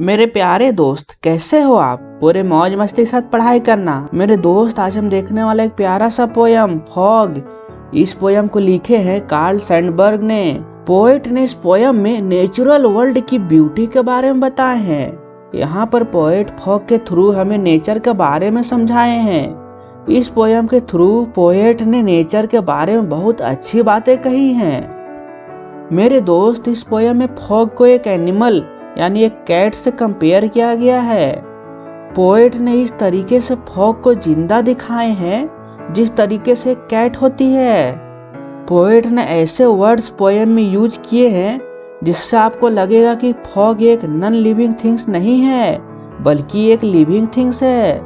मेरे प्यारे दोस्त, कैसे हो आप? पूरे मौज मस्ती के साथ पढ़ाई करना। मेरे दोस्त, आज हम देखने वाला एक प्यारा सा पोयम फॉग। इस पोयम को लिखे हैं कार्ल सैंडबर्ग ने। पोएट ने इस पोयम में नेचुरल वर्ल्ड की ब्यूटी के बारे में बताए हैं। यहाँ पर पोएट फॉग के थ्रू हमें नेचर के बारे में समझाए हैं। इस पोयम के थ्रू पोएट ने नेचर के बारे में बहुत अच्छी बातें कही हैं। मेरे दोस्त, इस पोयम में फॉग को एक एनिमल यानी एक कैट से कंपेयर किया गया है। पोएट ने इस तरीके से फॉग को जिंदा दिखाए हैं जिस तरीके से कैट होती है। पोएट ने ऐसे वर्ड्स पोयम में यूज किए हैं जिससे आपको लगेगा कि फॉग एक नॉन लिविंग थिंग्स नहीं है बल्कि एक लिविंग थिंग्स है।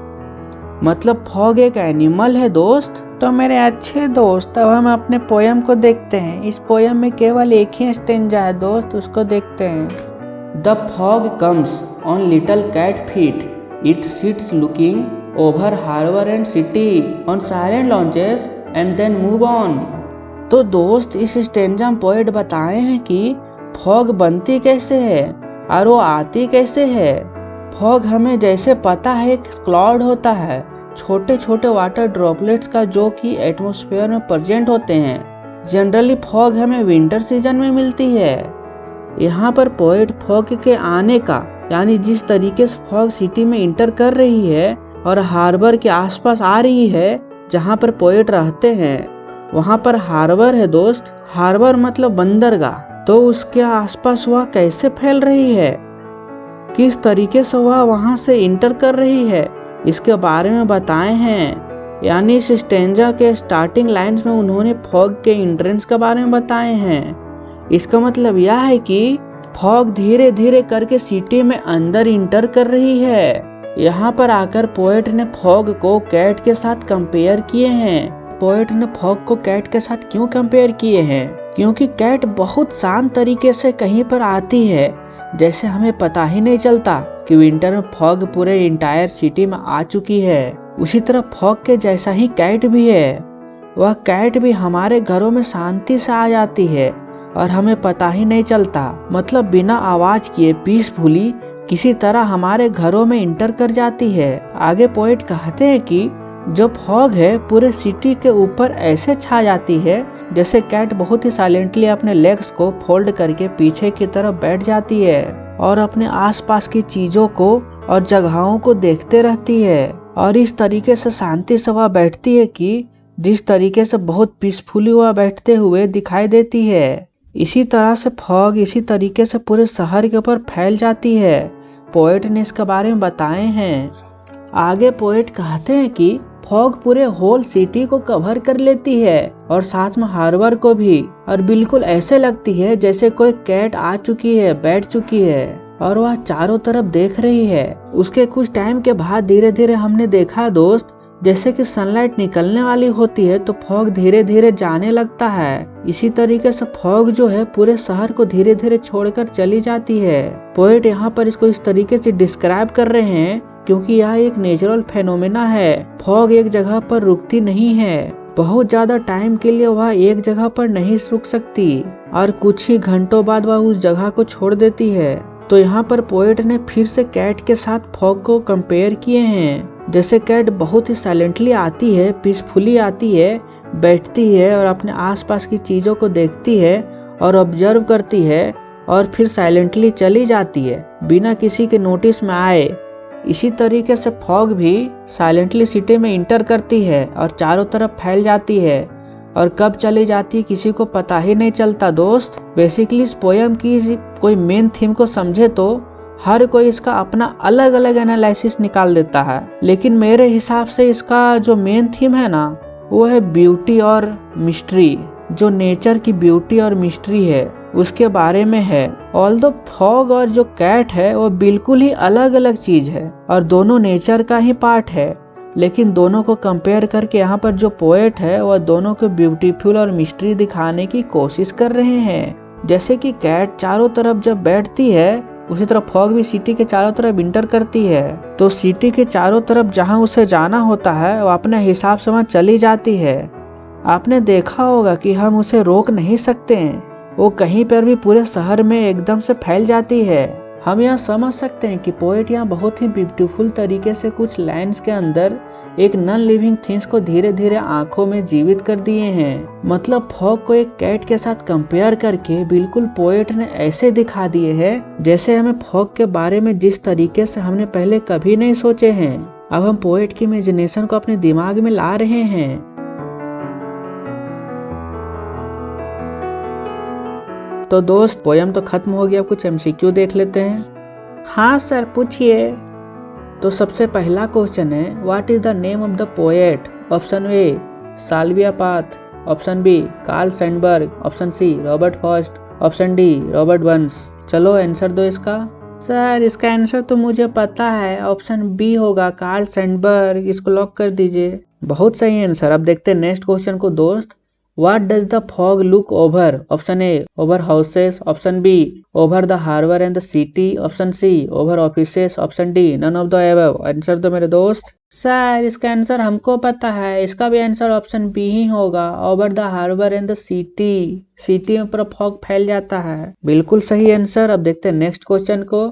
मतलब फॉग एक एनिमल है दोस्त। तो मेरे अच्छे दोस्त, अब हम अपने पोयम को देखते हैं। इस पोयम में केवल एक ही स्टेंजा है दोस्त, उसको देखते हैं। The fog comes on little cat feet. It sits looking over harbor and city on silent launches and then move on. तो दोस्त, इस स्टेंजा में पोएट बताए हैं कि फॉग बनती कैसे है और वो आती कैसे है। फॉग हमें जैसे पता है एक क्लाउड होता है, छोटे छोटे वाटर ड्रॉपलेट्स का, जो कि एटमॉस्फेयर में प्रेजेंट होते हैं। जनरली फॉग हमें विंटर सीजन में मिलती है। यहाँ पर पोएट फॉग के आने का, यानी जिस तरीके से फॉग सिटी में इंटर कर रही है और हार्बर के आसपास आ रही है जहाँ पर पोएट रहते हैं, वहाँ पर हार्बर है दोस्त। हार्बर मतलब बंदरगाह। तो उसके आसपास वह कैसे फैल रही है, किस तरीके से वह वहाँ से इंटर कर रही है, इसके बारे में बताए हैं। यानी इस स्टेंजा के स्टार्टिंग लाइन्स में उन्होंने फॉग के एंट्रेंस के बारे में बताए हैं। इसका मतलब यह है कि फॉग धीरे धीरे करके सिटी में अंदर इंटर कर रही है। यहाँ पर आकर पोएट ने फॉग को कैट के साथ कंपेयर किए हैं। पोएट ने फॉग को कैट के साथ क्यों कंपेयर किए हैं? क्योंकि कैट बहुत शांत तरीके से कहीं पर आती है, जैसे हमें पता ही नहीं चलता कि विंटर में फॉग पूरे इंटायर सिटी में आ चुकी है। उसी तरह फॉग के जैसा ही कैट भी है। वह कैट भी हमारे घरों में शांति से आ जाती है और हमें पता ही नहीं चलता। मतलब बिना आवाज किए पीसफुली किसी तरह हमारे घरों में इंटर कर जाती है। आगे पोएट कहते हैं कि जो फॉग है पूरे सिटी के ऊपर ऐसे छा जाती है जैसे कैट बहुत ही साइलेंटली अपने लेग्स को फोल्ड करके पीछे की तरफ बैठ जाती है और अपने आसपास की चीजों को और जगहों को देखते रहती है। और इस तरीके से शांति से वह बैठती है कि जिस तरीके से बहुत पीसफुली वह बैठते हुए दिखाई देती है। इसी तरह से फॉग इसी तरीके से पूरे शहर के ऊपर फैल जाती है। पोएट ने इसके बारे में बताए हैं। आगे पोएट कहते हैं कि फॉग पूरे होल सिटी को कवर कर लेती है और साथ में हार्बर को भी, और बिल्कुल ऐसे लगती है जैसे कोई कैट आ चुकी है, बैठ चुकी है और वह चारों तरफ देख रही है। उसके कुछ टाइम के बाद धीरे धीरे हमने देखा दोस्त, जैसे कि सनलाइट निकलने वाली होती है तो फॉग धीरे धीरे जाने लगता है। इसी तरीके से फॉग जो है पूरे शहर को धीरे धीरे छोड़कर चली जाती है। पोएट यहाँ पर इसको इस तरीके से डिस्क्राइब कर रहे हैं क्योंकि यह एक नेचुरल फेनोमेना है। फॉग एक जगह पर रुकती नहीं है, बहुत ज्यादा टाइम के लिए वह एक जगह पर नहीं रुक सकती और कुछ ही घंटों बाद वह उस जगह को छोड़ देती है। तो यहाँ पर पोएट ने फिर से कैट के साथ फॉग को कंपेयर किए हैं। जैसे कैट बहुत ही साइलेंटली आती है, पीसफुली आती है, बैठती है और अपने आसपास की चीजों को देखती है और ऑब्जर्व करती है और फिर साइलेंटली चली जाती है बिना किसी के नोटिस में आए। इसी तरीके से फॉग भी साइलेंटली सिटी में इंटर करती है और चारों तरफ फैल जाती है और कब चली जाती है किसी को पता ही नहीं चलता दोस्त। बेसिकली इस पोयम की कोई मेन थीम को समझे तो हर कोई इसका अपना अलग अलग एनालिसिस निकाल देता है, लेकिन मेरे हिसाब से इसका जो मेन थीम है ना, वो है ब्यूटी और मिस्ट्री। जो नेचर की ब्यूटी और मिस्ट्री है उसके बारे में है। ऑल्दो फॉग और जो कैट है वो बिल्कुल ही अलग अलग चीज है और दोनों नेचर का ही पार्ट है, लेकिन दोनों को कंपेयर करके यहाँ पर जो पोएट है वह दोनों को ब्यूटीफुल और मिस्ट्री दिखाने की कोशिश कर रहे हैं। जैसे कि कैट चारों तरफ जब बैठती है, उसी तरह फॉग भी सिटी के चारों तरफ इंटर करती है। तो सिटी के चारों तरफ जहां उसे जाना होता है वो अपने हिसाब से वहां चली जाती है। आपने देखा होगा कि हम उसे रोक नहीं सकते हैं, वो कहीं पर भी पूरे शहर में एकदम से फैल जाती है। हम यह समझ सकते हैं कि पोएट यहाँ बहुत ही ब्यूटीफुल तरीके से कुछ लाइन्स के अंदर एक नॉन लिविंग थिंग्स को धीरे धीरे आंखों में जीवित कर दिए हैं। मतलब फॉग को एक कैट के साथ कंपेयर करके बिल्कुल पोएट ने ऐसे दिखा दिए हैं जैसे हमें फॉग के बारे में जिस तरीके से हमने पहले कभी नहीं सोचे हैं। अब हम पोएट की इमेजिनेशन को अपने दिमाग में ला रहे हैं। तो दोस्त, पोयम तो खत्म हो गया, कुछ एमसीक्यू देख लेते हैं। हाँ सर, पूछिए। तो सबसे पहला क्वेश्चन है, what is the name of the poet? Option A Sylvia Plath, option B Carl Sandburg, option C Robert Frost, option D Robert Burns. चलो आंसर दो इसका। सर इसका आंसर तो मुझे पता है, ऑप्शन बी होगा, कार्ल सैंडबर्ग। इसको लॉक कर दीजिए। बहुत सही आंसर। अब देखते हैं नेक्स्ट क्वेश्चन को दोस्त। What does the fog look over? Option A, over houses. Option B, over the harbor and the city. Option C, over offices. Option D, none of the above. Answer तो मेरे दोस्त। Sir इसका answer हमको पता है, इसका भी answer option B ही होगा, over the harbour and the city. City में पूरा फॉग फैल जाता है। बिल्कुल सही आंसर। अब देखते हैं नेक्स्ट क्वेश्चन को।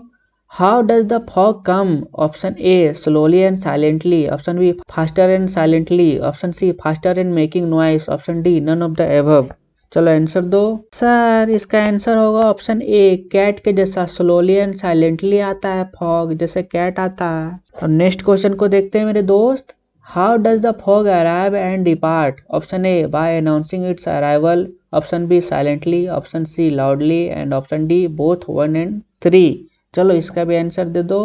How does the fog come? Option A, slowly and silently. Option B, faster and silently. Option C, faster and making noise. Option D, none of the above. चलो आंसर दो। Sir इसका answer होगा option A, cat के जैसा slowly and silently आता है fog, जैसे cat आता है। और नेक्स्ट क्वेश्चन को देखते हैं मेरे दोस्त। How does the fog arrive and depart? Option A, by announcing its arrival. Option B, silently. Option C, loudly. And option D, both 1 and 3। चलो इसका भी आंसर दे दो।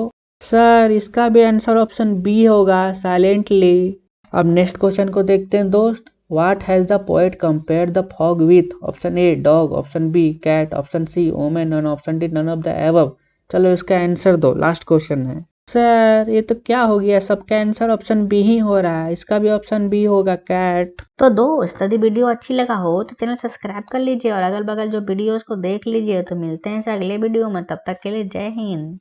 सर इसका भी आंसर ऑप्शन बी होगा, साइलेंटली। अब नेक्स्ट क्वेश्चन को देखते हैं दोस्त। What has the poet compared the fog with? Option A dog, option B cat, option C women और option D none of the above. चलो इसका आंसर दो, लास्ट क्वेश्चन है। सर ये तो क्या हो गया, सबका आंसर ऑप्शन बी ही हो रहा है, इसका भी ऑप्शन बी होगा, कैट। तो दोस्त यदि वीडियो अच्छी लगा हो तो चैनल सब्सक्राइब कर लीजिए और अगल बगल जो वीडियोस को देख लीजिए। तो मिलते हैं इस अगले वीडियो में, तब तक के लिए जय हिंद।